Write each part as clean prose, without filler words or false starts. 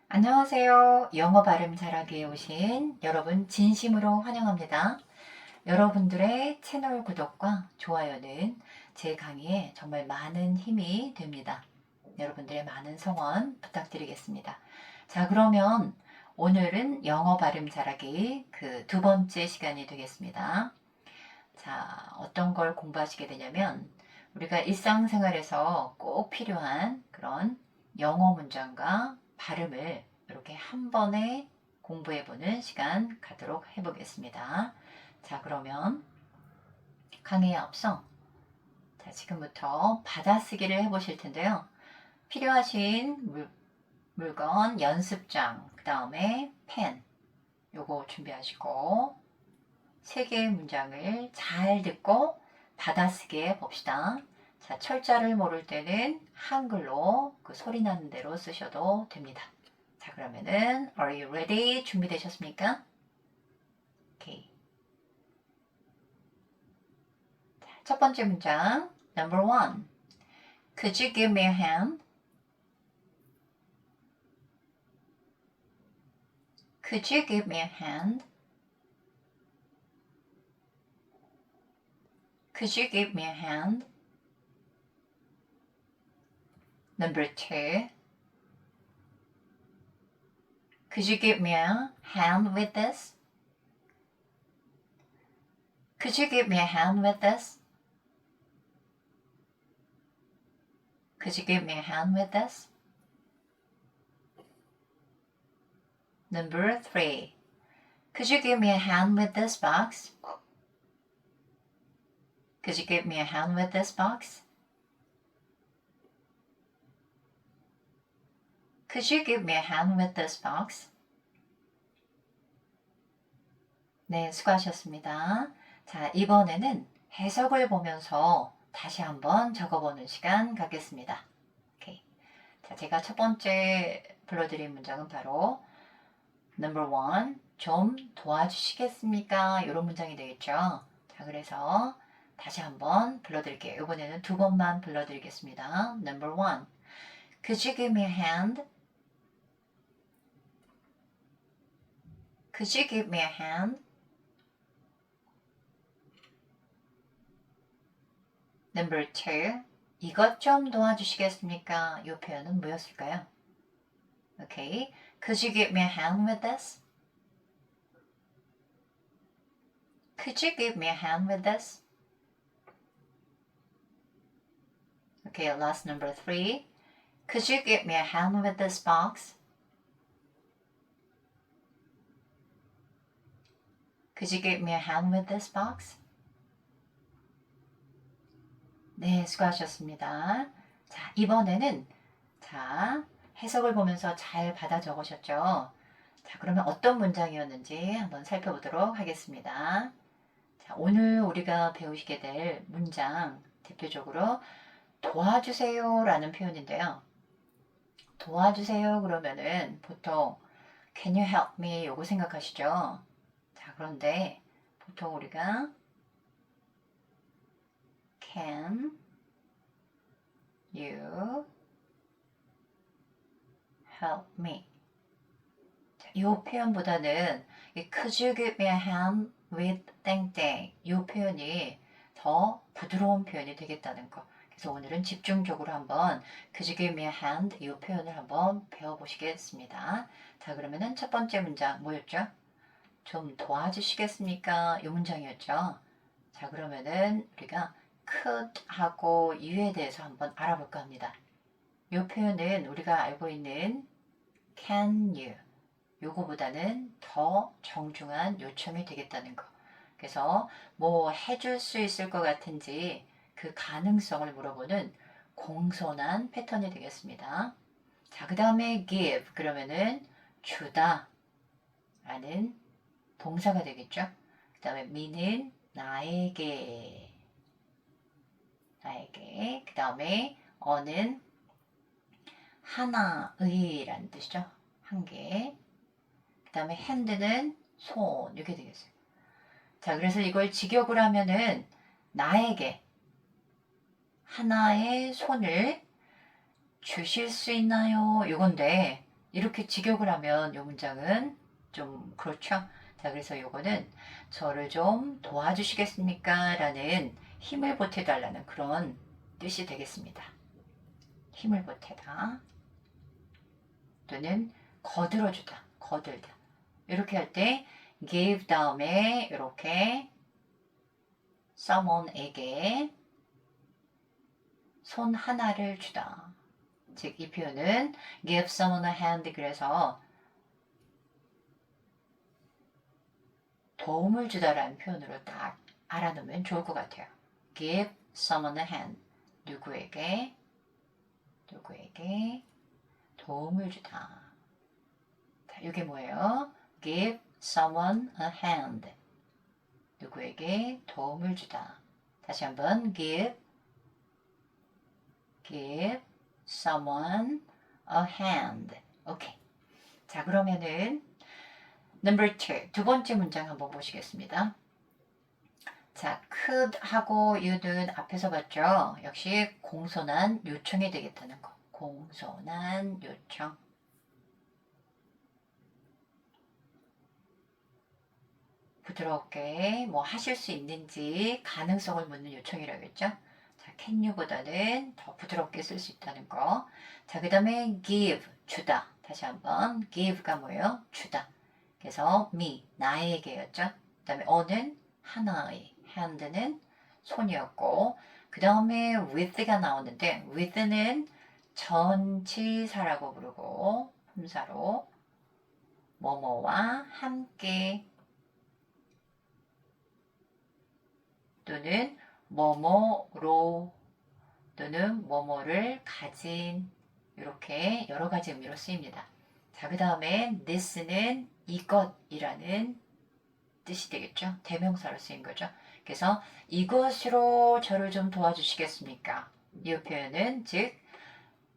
안녕하세요. 영어 발음 잘하기에 오신 여러분 진심으로 환영합니다. 여러분들의 채널 구독과 좋아요는 제 강의에 정말 많은 힘이 됩니다. 여러분들의 많은 성원 부탁드리겠습니다. 자, 그러면 오늘은 영어 발음 잘하기 그 두 번째 시간이 되겠습니다. 자, 어떤 걸 공부하시게 되냐면 우리가 일상생활에서 꼭 필요한 그런 영어 문장과 발음을 이렇게 한 번에 공부해보는 시간 갖도록 해보겠습니다. 자, 그러면 강의에 앞서 자, 지금부터 받아쓰기를 해보실 텐데요. 필요하신 물건, 연습장, 그 다음에 펜, 요거 준비하시고 세 개의 문장을 잘 듣고 받아쓰기 해봅시다. 자, 철자를 모를 때는 한글로 그 소리 나는 대로 쓰셔도 됩니다. 자, 그러면은 Are you ready? 준비되셨습니까? 오케이. 자, 첫 번째 문장 Number 1. Could you give me a hand? Could you give me a hand? Could you give me a hand? Number 2. Could you give me a hand with this? Could you give me a hand with this? Could you give me a hand with this? Number 3. Could you give me a hand with this box? Could you give me a hand with this box? Could you give me a hand with this box? 네, 수고하셨습니다. 자, 이번에는 해석을 보면서 다시 한번 적어보는 시간 갖겠습니다. 오케이. 자, 제가 첫 번째 불러드린 문장은 바로 Number 1, 좀 도와주시겠습니까? 이런 문장이 되겠죠. 자, 그래서 다시 한번 불러드릴게요. 이번에는 두 번만 불러드리겠습니다. Number 1, Could you give me a hand? Could you give me a hand? Number 2, 이것 좀 도와주시겠습니까? 이 표현은 뭐였을까요? Okay, could you give me a hand with this? Could you give me a hand with this? Okay, last number 3. Could you give me a hand with this box? Could you give me a hand with this box? 네, 수고하셨습니다. 자, 이번에는 해석을 보면서 잘 받아 적으셨죠? 자, 그러면 어떤 문장이었는지 한번 살펴보도록 하겠습니다. 자, 오늘 우리가 배우시게 될 문장 대표적으로 도와주세요 라는 표현인데요. 도와주세요 그러면은 보통 Can you help me? 요거 생각하시죠? 자, 그런데 보통 우리가 Can you help me? 자, 이 표현보다는 Could you give me a hand with 땡땡 이 표현이 더 부드러운 표현이 되겠다는 거. 그래서 오늘은 집중적으로 한번 Could you give me a hand 이 표현을 한번 배워보시겠습니다. 자, 그러면은 첫 번째 문장 뭐였죠? 좀 도와주시겠습니까? 이 문장이었죠. 자, 그러면은 우리가 could 하고 you에 대해서 한번 알아볼까 합니다. 이 표현은 우리가 알고 있는 can you 요거보다는 더 정중한 요청이 되겠다는 거. 그래서 뭐 해줄 수 있을 것 같은지 그 가능성을 물어보는 공손한 패턴이 되겠습니다. 자, 그 다음에 give 그러면은 주다 라는 동사가 되겠죠. 그 다음에 me는 나에게 그 다음에 어는 하나의 라는 뜻이죠. 한 개. 그 다음에 hand는 손 이렇게 되겠어요. 자, 그래서 이걸 직역을 하면은 나에게 하나의 손을 주실 수 있나요? 이건데 이렇게 직역을 하면 이 문장은 좀 그렇죠. 자, 그래서 요거는 저를 좀 도와주시겠습니까? 라는 힘을 보태달라는 그런 뜻이 되겠습니다. 힘을 보태다. 또는 거들어주다. 거들다. 이렇게 할 때 give 다음에 이렇게 someone에게 손 하나를 주다. 즉 이 표현은 give someone a hand 그래서 도움을 주다라는 표현으로 딱 알아놓으면 좋을 것 같아요. give someone a hand. 누구에게 도움을 주다. 자, 이게 뭐예요? give someone a hand. 누구에게 도움을 주다. 다시 한번 give someone a hand. 오케이. 자, 그러면은 number 2. 두 번째 문장 한번 보시겠습니다. 자, could 하고 you는 앞에서 봤죠? 역시 공손한 요청이 되겠다는 거. 공손한 요청. 부드럽게 뭐 하실 수 있는지 가능성을 묻는 요청이라겠죠? 자, can you보다는 더 부드럽게 쓸 수 있다는 거. 자, 그 다음에 give, 주다. 다시 한번 give가 뭐예요? 주다. 그래서 me, 나에게였죠. 그 다음에 어는 하나의, hand는 손이었고 그 다음에 with가 나오는데 with는 전치사라고 부르고 품사로 뭐뭐와 함께 또는 뭐뭐로 또는 뭐뭐를 가진 이렇게 여러 가지 의미로 쓰입니다. 자, 그 다음에 this는 이것이라는 뜻이 되겠죠. 대명사로 쓰인 거죠. 그래서 이것으로 저를 좀 도와주시겠습니까? 이 표현은 즉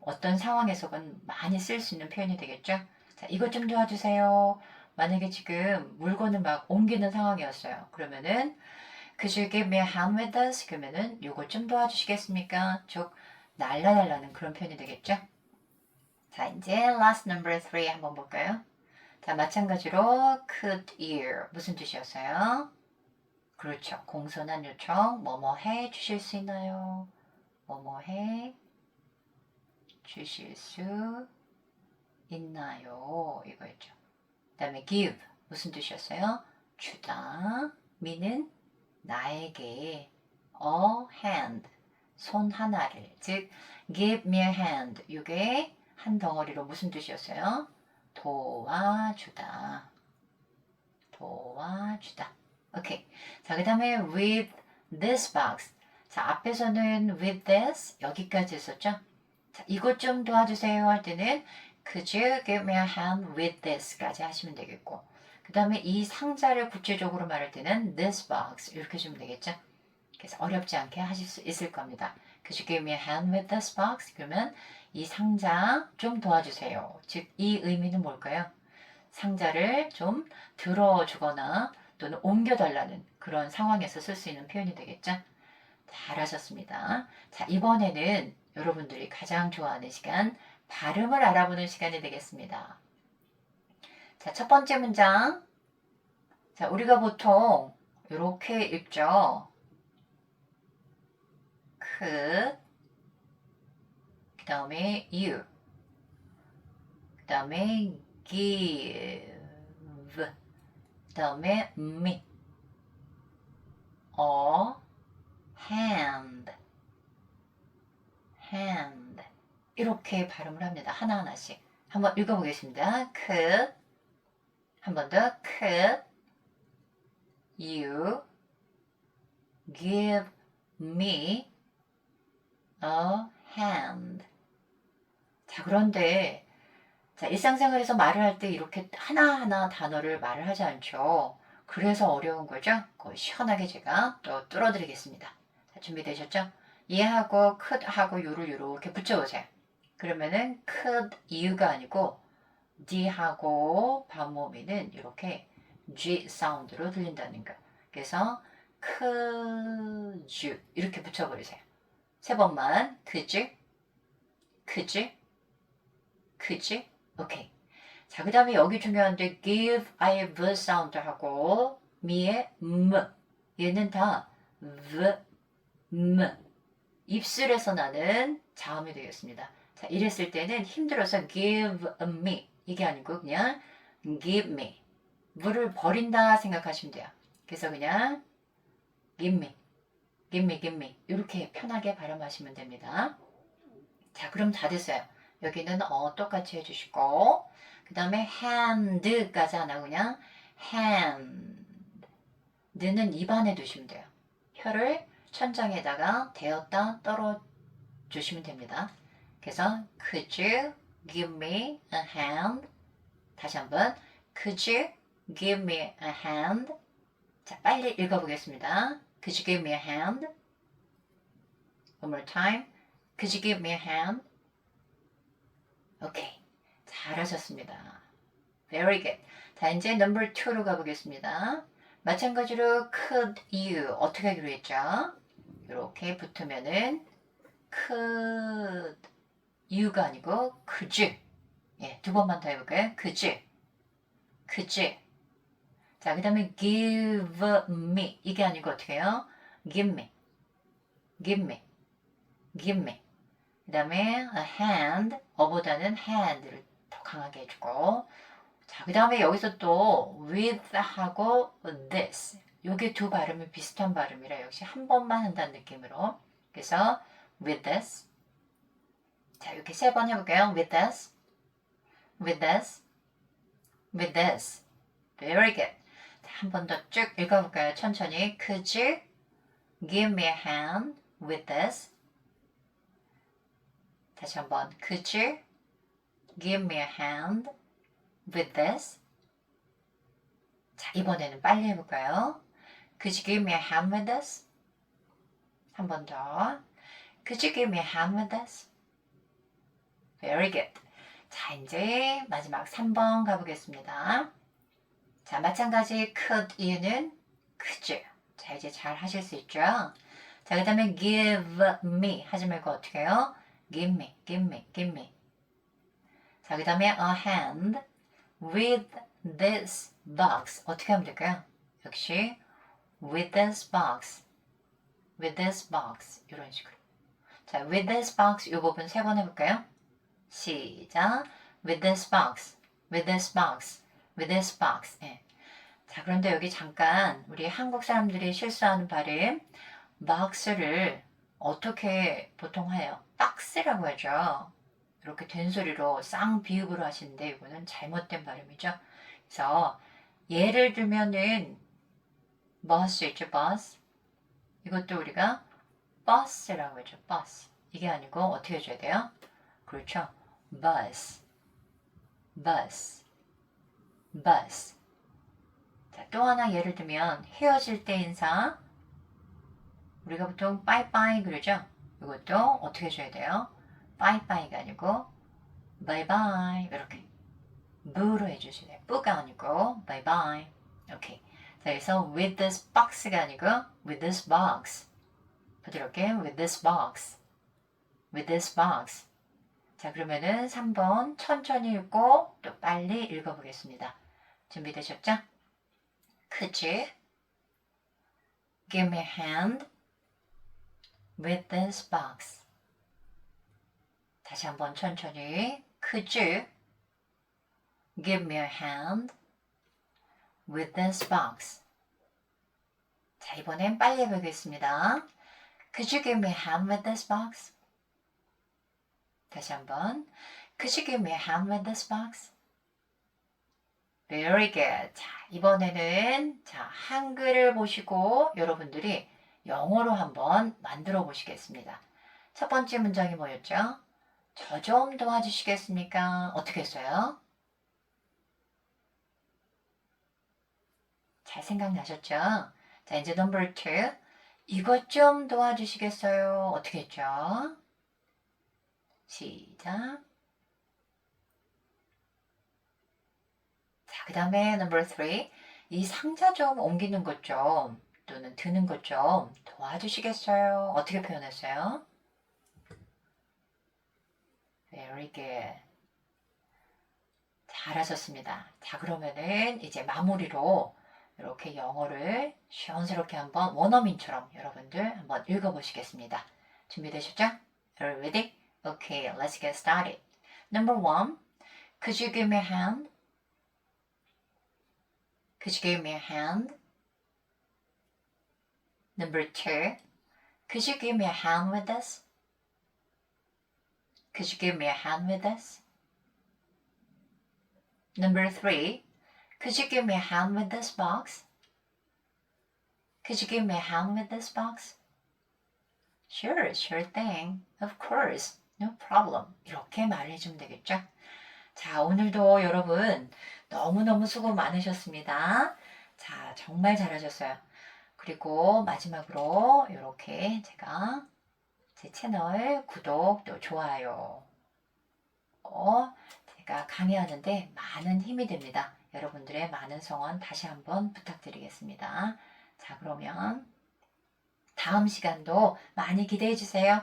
어떤 상황에서건 많이 쓸 수 있는 표현이 되겠죠. 자, 이것 좀 도와주세요. 만약에 지금 물건을 막 옮기는 상황이었어요. 그러면은 Could you give me a hand with this? 그러면은 요것 좀 도와주시겠습니까? 쭉 날라달라는 그런 표현이 되겠죠. 자, 이제 last number 3 한번 볼까요? 자, 마찬가지로 could you 무슨 뜻이었어요? 그렇죠. 공손한 요청 뭐뭐 해 주실 수 있나요? 뭐뭐 해 주실 수 있나요? 이거였죠. 그 다음에 give 무슨 뜻이었어요? 주다. me는 나에게 a hand 손 하나를 즉 give me a hand 이게 한 덩어리로 무슨 뜻이었어요? 도와주다. 오케이. 자, 그 다음에 with this box. 자, 앞에서는 with this 여기까지 했었죠? 자, 이것 좀 도와주세요 할 때는 could you give me a hand with this까지 하시면 되겠고 그 다음에 이 상자를 구체적으로 말할 때는 this box 이렇게 해주면 되겠죠? 그래서 어렵지 않게 하실 수 있을 겁니다. Could you give me a hand with this box? 그러면 이 상자 좀 도와주세요. 즉, 이 의미는 뭘까요? 상자를 좀 들어주거나 또는 옮겨달라는 그런 상황에서 쓸 수 있는 표현이 되겠죠? 잘하셨습니다. 자, 이번에는 여러분들이 가장 좋아하는 시간, 발음을 알아보는 시간이 되겠습니다. 자, 첫 번째 문장. 자, 우리가 보통 이렇게 읽죠. could, 그 다음에 you, 그 다음에 give, 그 다음에 me, a hand, 이렇게 발음을 합니다. 하나하나씩. 한번 읽어보겠습니다. could, 한 번 더, could you give me a hand? 자, 그런데 자, 일상생활에서 말을 할 때 이렇게 하나하나 단어를 말을 하지 않죠. 그래서 어려운 거죠. 시원하게 제가 또 뚫어드리겠습니다. 자, 준비되셨죠? 얘하고 could하고 you를 이렇게 붙여보세요. 그러면은 could you가 아니고 d하고 반모음이는 이렇게 g 사운드로 들린다는 거. 그래서 could you 이렇게 붙여버리세요. 세 번만 could you, could you, could you. 오케이. 자, 그 다음에 여기 중요한데 give, I, v 사운드하고 me의 얘는 다 v, 입술에서 나는 자음이 되겠습니다. 자, 이랬을 때는 힘들어서 give me 이게 아니고 그냥 give me 물을 버린다 생각하시면 돼요. 그래서 그냥 give me, give me, give me 이렇게 편하게 발음하시면 됩니다. 자, 그럼 다 됐어요. 여기는 똑같이 해주시고 그 다음에 hand까지 하나 그냥 hand 는 입안에 두시면 돼요. 혀를 천장에다가 대었다 떨어주시면 됩니다. 그래서 could you give me a hand? 다시 한번 could you give me a hand? 자, 빨리 읽어보겠습니다. Could you give me a hand? One more time. Could you give me a hand? 오케이. 잘하셨습니다. Very good. 자, 이제 number 2로 가보겠습니다. 마찬가지로 could you 어떻게 하기로 했죠? 이렇게 붙으면은 could you가 아니고 could you. 예, 두 번만 더 해볼까요? could you. could you. 자, 그 다음에 give me 이게 아니고 어떻게 해요? give me. give me. give me. 그 다음에 a hand 어보다는 hand를 더 강하게 해주고 자, 그 다음에 여기서 또 with하고 this 요게 두 발음이 비슷한 발음이라 역시 한 번만 한다는 느낌으로 그래서 with this 자, 이렇게 세 번 해볼게요. with this with this with this very good 자, 한 번 더 쭉 읽어볼까요? 천천히 could you give me a hand with this 다시 한번 could you give me a hand with this 자, 이번에는 빨리 해볼까요? Could you give me a hand with this? 한 번 더. Could you give me a hand with this? Very good. 자, 이제 마지막 3번 가보겠습니다. 자, 마찬가지 could you는 could you. 자, 이제 잘 하실 수 있죠? 자, 그 다음에 give me 하지 말고 어떻게 해요? give me, give me, give me. 자, 그 다음에 a hand with this box 어떻게 하면 될까요? 역시 with this box with this box 이런 식으로 자 with this box 이 부분 세 번 해볼까요? 시작 with this box with this box with this box 예. 자 그런데 여기 잠깐 우리 한국 사람들이 실수하는 발음 box를 어떻게 보통 해요? 박스라고 하죠. 이렇게 된소리로 쌍비읍으로 하시는데 이거는 잘못된 발음이죠. 그래서 예를 들면은 버스 있죠, 버스. 이것도 우리가 버스라고 하죠, 버스. 이게 아니고 어떻게 해줘야 돼요? 그렇죠, bus, bus, bus. 자, 또 하나 예를 들면 헤어질 때 인사. 우리가 보통 빠이빠이 그러죠? 이것도 어떻게 해줘야 돼요? 빠이빠이가 아니고 바이바이 이렇게 무로 해주셔야 돼요. 뿌가 아니고 바이바이. 오케이. 자, 그래서 with this box가 아니고 with this box. 부드럽게 with this box. with this box. 자, 그러면은 3번 천천히 읽고 또 빨리 읽어보겠습니다. 준비되셨죠? Could you give me a hand with this box? 다시 한번 천천히 Could you give me a hand with this box? 자, 이번엔 빨리 해보겠습니다. Could you give me a hand with this box? 다시 한번 Could you give me a hand with this box? Very good. 자, 이번에는 한글을 보시고 여러분들이 영어로 한번 만들어 보시겠습니다. 첫 번째 문장이 뭐였죠? 저 좀 도와주시겠습니까? 어떻게 했어요? 잘 생각나셨죠? 자, 이제 number 2. 이것 좀 도와주시겠어요? 어떻게 했죠? 시작. 자, 그 다음에 number 3. 이 상자 좀 옮기는 것 좀, 또는 드는 것 좀 도와주시겠어요? 어떻게 표현했어요? Very good. 자, 잘하셨습니다. 자, 그러면은 이제 마무리로 이렇게 영어를 시원스럽게 한번 원어민처럼 여러분들 한번 읽어보시겠습니다. 준비되셨죠? Are you ready? Okay, let's get started. Number one, could you give me a hand? Could you give me a hand? Number two, could you give me a hand with this? Could you give me a hand with this? Number three, could you give me a hand with this box? Could you give me a hand with this box? Sure, sure thing. Of course. No problem. 이렇게 말해주면 되겠죠? 자, 오늘도 여러분 너무너무 수고 많으셨습니다. 자, 정말 잘하셨어요. 그리고 마지막으로 이렇게 제가 제 채널 구독 또 좋아요 제가 강의하는데 많은 힘이 됩니다. 여러분들의 많은 성원 다시 한번 부탁드리겠습니다. 자, 그러면 다음 시간도 많이 기대해 주세요.